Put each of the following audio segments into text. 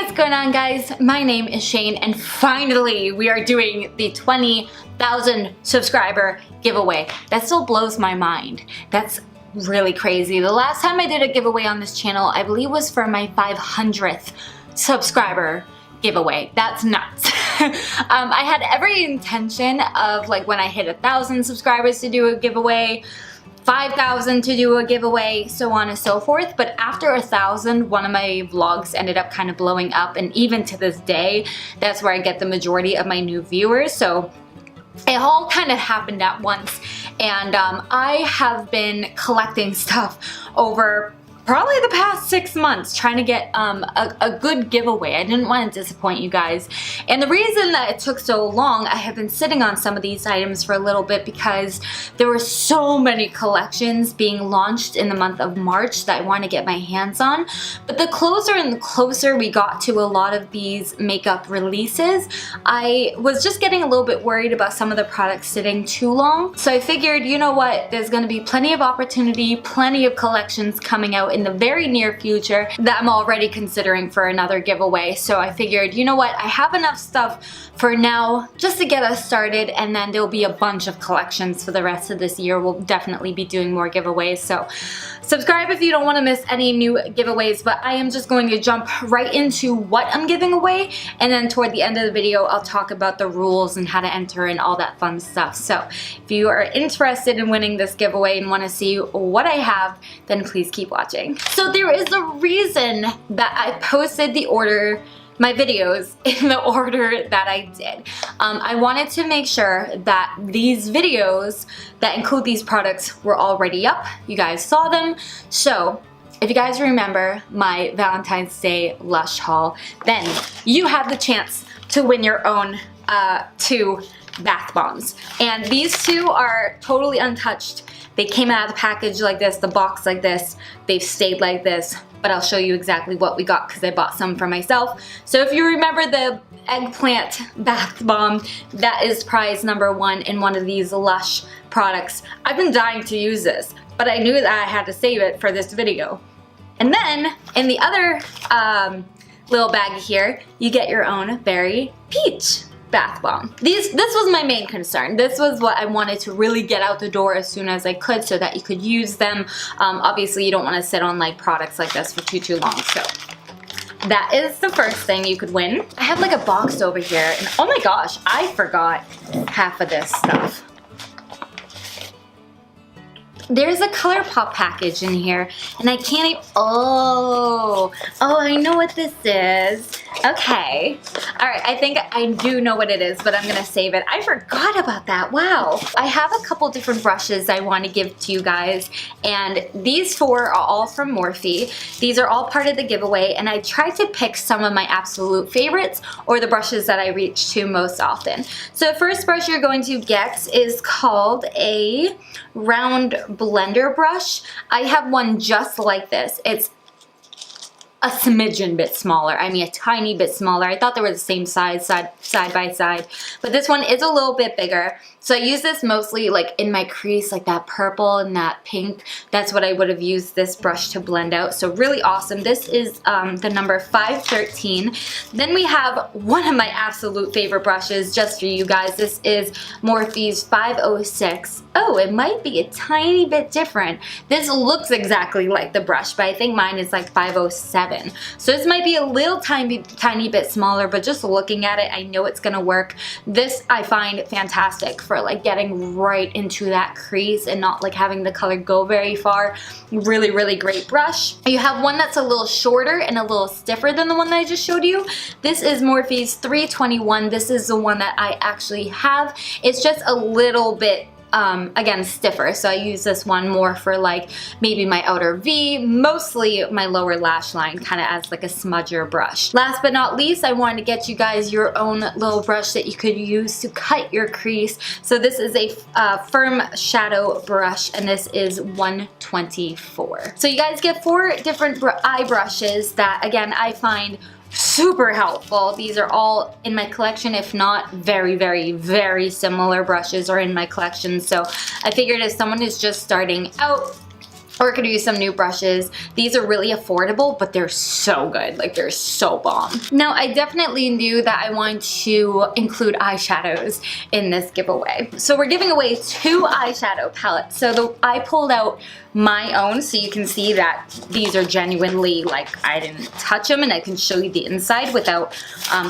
What's going on, guys? My name is Shane and finally we are doing the 20,000 subscriber giveaway. That still blows my mind. That's really crazy. The last time I did a giveaway on this channel, I believe was for my 500th subscriber giveaway. That's nuts. I had every intention of, like, when I hit 1,000 subscribers to do a giveaway, 5,000 to do a giveaway, so on and so forth. But after 1,000, one of my vlogs ended up kind of blowing up, and even to this day, that's where I get the majority of my new viewers. So it all kind of happened at once, and I have been collecting stuff over probably the past 6 months trying to get a good giveaway. I didn't want to disappoint you guys. And the reason that it took so long, I have been sitting on some of these items for a little bit because there were so many collections being launched in the month of March that I want to get my hands on. But the closer and the closer we got to a lot of these makeup releases, I was just getting a little bit worried about some of the products sitting too long. So I figured, you know what, there's going to be plenty of opportunity, plenty of collections coming out in the very near future that I'm already considering for another giveaway. So I figured, you know what, I have enough stuff for now just to get us started, and then there'll be a bunch of collections for the rest of this year. We'll definitely be doing more giveaways. So subscribe if you don't want to miss any new giveaways, but I am just going to jump right into what I'm giving away, and then toward the end of the video I'll talk about the rules and how to enter and all that fun stuff. So if you are interested in winning this giveaway and want to see what I have, then please keep watching. So there is a reason that I posted my videos in the order that I did. I wanted to make sure that these videos that include these products were already up. You guys saw them. So if you guys remember my Valentine's Day Lush haul, then you had the chance to win your own 2 bath bombs. And these 2 are totally untouched. They came out of the package like this, the box like this. They've stayed like this, but I'll show you exactly what we got because I bought some for myself. So if you remember the Eggplant bath bomb, that is prize number 1 in one of these Lush products. I've been dying to use this, but I knew that I had to save it for this video. And then in the other little bag here, you get your own Berry Peach bath bomb. This was my main concern. This was what I wanted to really get out the door as soon as I could so that you could use them. Obviously you don't want to sit on like products like this for too long. So that is the first thing you could win. I have like a box over here, and oh my gosh, I forgot half of this stuff. There's a ColourPop package in here, and I can't even, oh, I know what this is. Okay. Alright, I think I do know what it is, but I'm gonna save it. I forgot about that. Wow. I have a couple different brushes I want to give to you guys, and these 4 are all from Morphe. These are all part of the giveaway, and I tried to pick some of my absolute favorites or the brushes that I reach to most often. So the first brush you're going to get is called a Round Blender brush. I have one just like this. It's a smidgen bit smaller. I mean a tiny bit smaller. I thought they were the same size side by side, but this one is a little bit bigger. So I use this mostly like in my crease, like that purple and that pink. That's what I would have used this brush to blend out. So really awesome. This is the number 513. Then we have one of my absolute favorite brushes just for you guys. This is Morphe's 506. Oh, it might be a tiny bit different. This looks exactly like the brush, but I think mine is like 507. So this might be a little tiny bit smaller, but just looking at it, I know it's gonna work. This I find fantastic for like getting right into that crease and not like having the color go very far. Really, really great brush. You have one that's a little shorter and a little stiffer than the one that I just showed you. This is Morphe's 321. This is the one that I actually have. It's just a little bit again, stiffer. So I use this one more for like maybe my outer V, mostly my lower lash line, kind of as like a smudger brush. Last but not least, I wanted to get you guys your own little brush that you could use to cut your crease. So this is a firm shadow brush, and this is 124. So you guys get 4 different eye brushes that, again, I find super helpful. These are all in my collection, if not very, very, very similar brushes are in my collection. So I figured if someone is just starting out, or could use some new brushes. These are really affordable, but they're so good. Like, they're so bomb. Now, I definitely knew that I wanted to include eyeshadows in this giveaway. So we're giving away 2 eyeshadow palettes. So I pulled out my own, so you can see that these are genuinely, like, I didn't touch them, and I can show you the inside without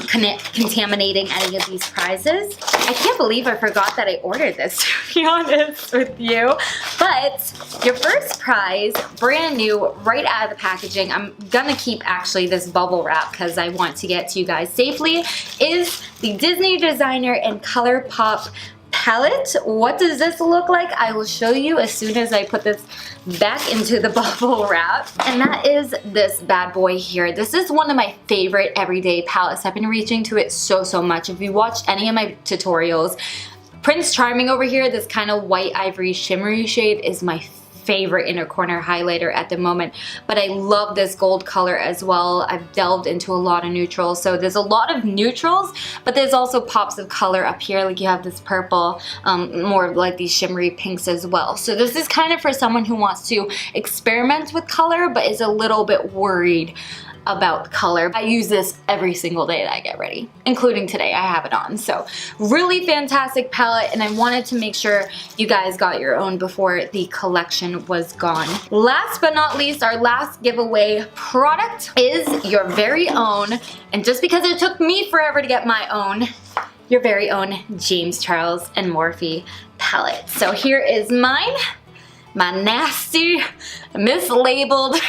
contaminating any of these prizes. I can't believe I forgot that I ordered this, to be honest with you. But your first prize, brand new, right out of the packaging, I'm gonna keep actually this bubble wrap because I want to get to you guys safely, is the Disney Designer and ColourPop palette. What does this look like? I will show you as soon as I put this back into the bubble wrap. And that is this bad boy here. This is one of my favorite everyday palettes. I've been reaching to it so much. If you watched any of my tutorials, Prince Charming over here, this kind of white ivory shimmery shade, is my favorite inner corner highlighter at the moment, but I love this gold color as well. I've delved into a lot of neutrals, so there's a lot of neutrals, but there's also pops of color up here, like you have this purple, more of like these shimmery pinks as well. So this is kind of for someone who wants to experiment with color, but is a little bit worried about color. I use this every single day that I get ready, including today. I have it on. So really fantastic palette, and I wanted to make sure you guys got your own before the collection was gone. Last but not least, our last giveaway product is your very own, and just because it took me forever to get my own, your very own James Charles and Morphe palette. So here is mine, my nasty, mislabeled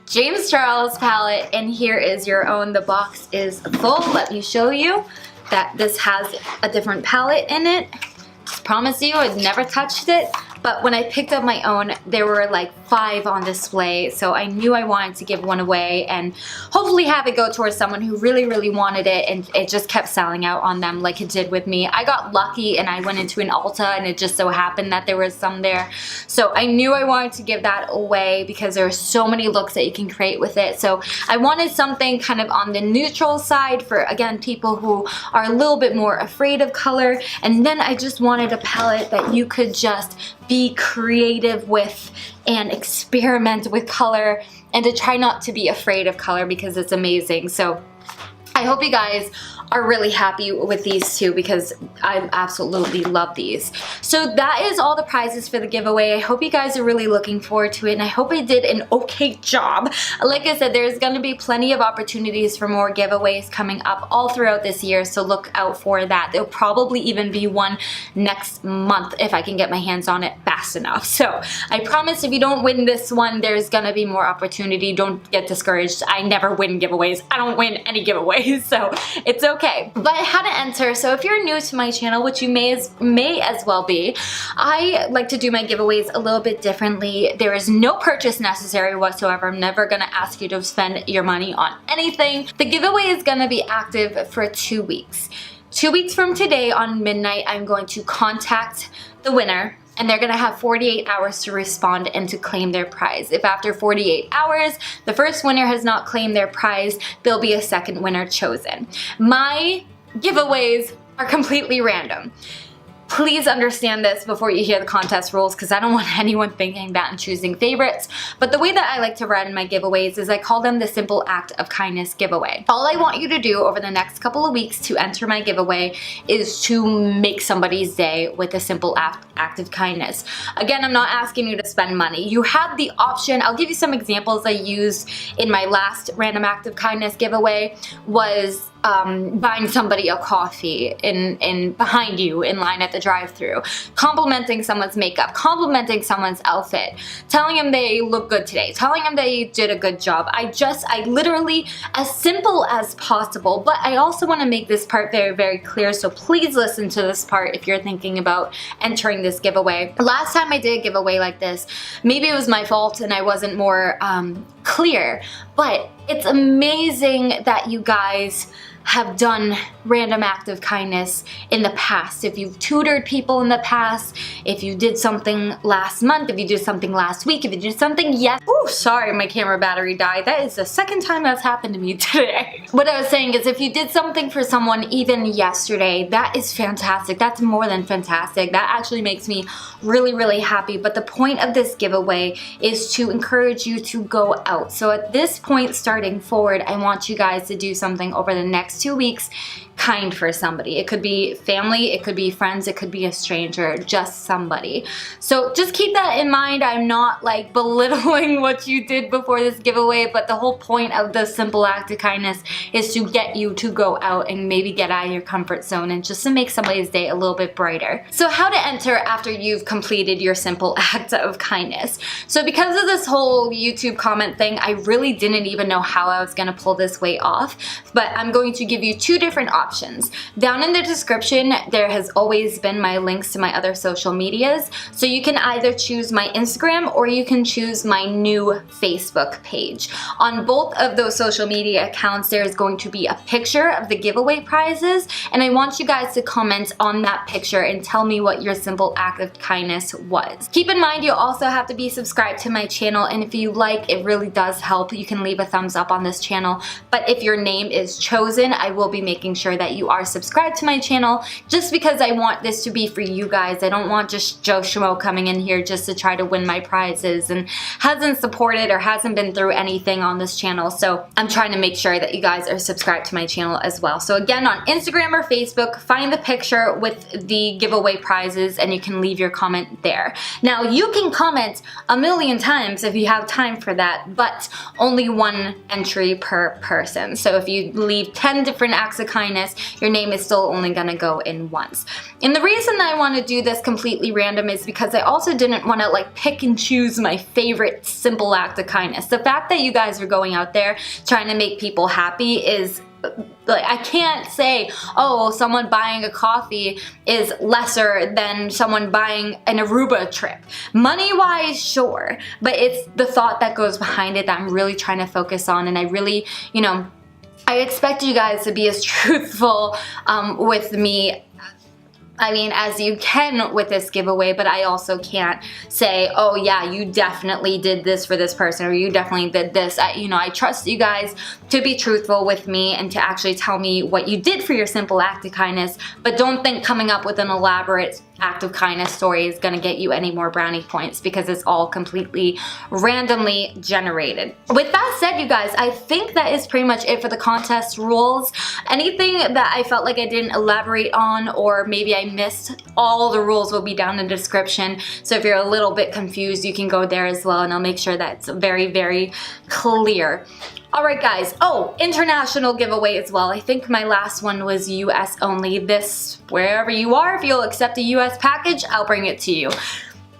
James Charles palette, and here is your own. The box is full. Let me show you that this has a different palette in it. Just promise you, I've never touched it. But when I picked up my own, there were like 5 on display, so I knew I wanted to give one away and hopefully have it go towards someone who really wanted it, and it just kept selling out on them like it did with me. I got lucky and I went into an Ulta, and it just so happened that there was some there. So I knew I wanted to give that away because there are so many looks that you can create with it. So I wanted something kind of on the neutral side for, again, people who are a little bit more afraid of color. And then I just wanted a palette that you could just be creative with and experiment with color, and to try not to be afraid of color because it's amazing. So I hope you guys are really happy with these 2 because I absolutely love these. So that is all the prizes for the giveaway. I hope you guys are really looking forward to it, and I hope I did an okay job. Like I said, there's going to be plenty of opportunities for more giveaways coming up all throughout this year, so look out for that. There'll probably even be one next month if I can get my hands on it fast enough. So I promise if you don't win this one, there's going to be more opportunity. Don't get discouraged. I never win giveaways. I don't win any giveaways, so it's okay. But how to enter, so if you're new to my channel, which you may as well be, I like to do my giveaways a little bit differently. There is no purchase necessary whatsoever. I'm never gonna ask you to spend your money on anything. The giveaway is gonna be active for 2 weeks. 2 weeks from today on midnight, I'm going to contact the winner, and they're gonna have 48 hours to respond and to claim their prize. If after 48 hours, the first winner has not claimed their prize, there'll be a second winner chosen. My giveaways are completely random. Please understand this before you hear the contest rules, because I don't want anyone thinking that I'm choosing favorites. But the way that I like to run my giveaways is I call them the Simple Act of Kindness giveaway. All I want you to do over the next couple of weeks to enter my giveaway is to make somebody's day with a simple act of kindness. Again, I'm not asking you to spend money. You have the option. I'll give you some examples I used in my last random act of kindness giveaway. Was buying somebody a coffee in behind you in line at the drive-thru, complimenting someone's makeup, complimenting someone's outfit, telling them they look good today, telling them they did a good job. I literally, as simple as possible, but I also want to make this part very clear, so please listen to this part if you're thinking about entering this giveaway. Last time I did a giveaway like this, maybe it was my fault and I wasn't more clear, but it's amazing that you guys have done random act of kindness in the past. If you've tutored people in the past, if you did something last month, if you did something last week, if you did something ooh, sorry, my camera battery died. That is the second time that's happened to me today. What I was saying is if you did something for someone even yesterday, that is fantastic. That's more than fantastic. That actually makes me really, really happy. But the point of this giveaway is to encourage you to go out. So at this point, starting forward, I want you guys to do something over the next 2 weeks kind for somebody. It could be family, it could be friends, it could be a stranger, just somebody. So just keep that in mind. I'm not like belittling what you did before this giveaway, but the whole point of the simple act of kindness is to get you to go out and maybe get out of your comfort zone and just to make somebody's day a little bit brighter. So how to enter after you've completed your simple act of kindness. So because of this whole YouTube comment thing, I really didn't even know how I was gonna pull this way off, but I'm going to give you 2 different options. Down in the description, there has always been my links to my other social medias, so you can either choose my Instagram or you can choose my new Facebook page. On both of those social media accounts, there's going to be a picture of the giveaway prizes, and I want you guys to comment on that picture and tell me what your simple act of kindness was. Keep in mind, you also have to be subscribed to my channel, and if you like, it really does help. You can leave a thumbs up on this channel, but if your name is chosen, I will be making sure that you are subscribed to my channel, just because I want this to be for you guys. I don't want just Joe Schmo coming in here just to try to win my prizes and hasn't supported or hasn't been through anything on this channel. So I'm trying to make sure that you guys are subscribed to my channel as well. So again, on Instagram or Facebook, find the picture with the giveaway prizes and you can leave your comment there. Now you can comment a million times if you have time for that, but only 1 entry per person. So if you leave 10 different acts of kindness, your name is still only gonna go in once. And the reason I want to do this completely random is because I also didn't want to like pick and choose my favorite simple act of kindness. The fact that you guys are going out there trying to make people happy is like, I can't say, oh, someone buying a coffee is lesser than someone buying an Aruba trip. Money-wise, sure, but it's the thought that goes behind it that I'm really trying to focus on, and I really, you know, I expect you guys to be as truthful with me, I mean, as you can with this giveaway, but I also can't say, oh yeah, you definitely did this for this person, or you definitely did this. I trust you guys to be truthful with me and to actually tell me what you did for your simple act of kindness, but don't think coming up with an elaborate act of kindness story is gonna get you any more brownie points, because it's all completely randomly generated. With that said, you guys, I think that is pretty much it for the contest rules. Anything that I felt like I didn't elaborate on or maybe I missed, all the rules will be down in the description. So if you're a little bit confused, you can go there as well, and I'll make sure that it's very, very clear. Alright guys, oh, international giveaway as well. I think my last one was US only. This, wherever you are, if you'll accept a US package, I'll bring it to you.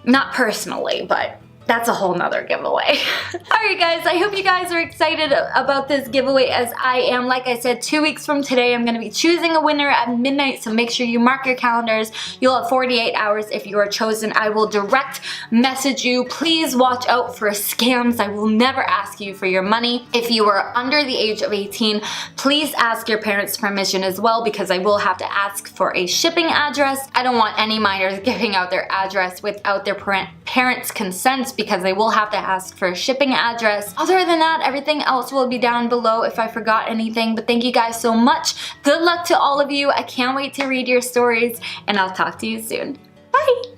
Not personally, but that's a whole nother giveaway. Alright guys, I hope you guys are excited about this giveaway as I am. Like I said, 2 weeks from today, I'm going to be choosing a winner at midnight, so make sure you mark your calendars. You'll have 48 hours if you are chosen. I will direct message you. Please watch out for scams. I will never ask you for your money. If you are under the age of 18, please ask your parents' permission as well, because I will have to ask for a shipping address. I don't want any minors giving out their address without their parents' consent, because I will have to ask for a shipping address. Other than that, everything else will be down below if I forgot anything, but thank you guys so much. Good luck to all of you. I can't wait to read your stories, and I'll talk to you soon. Bye!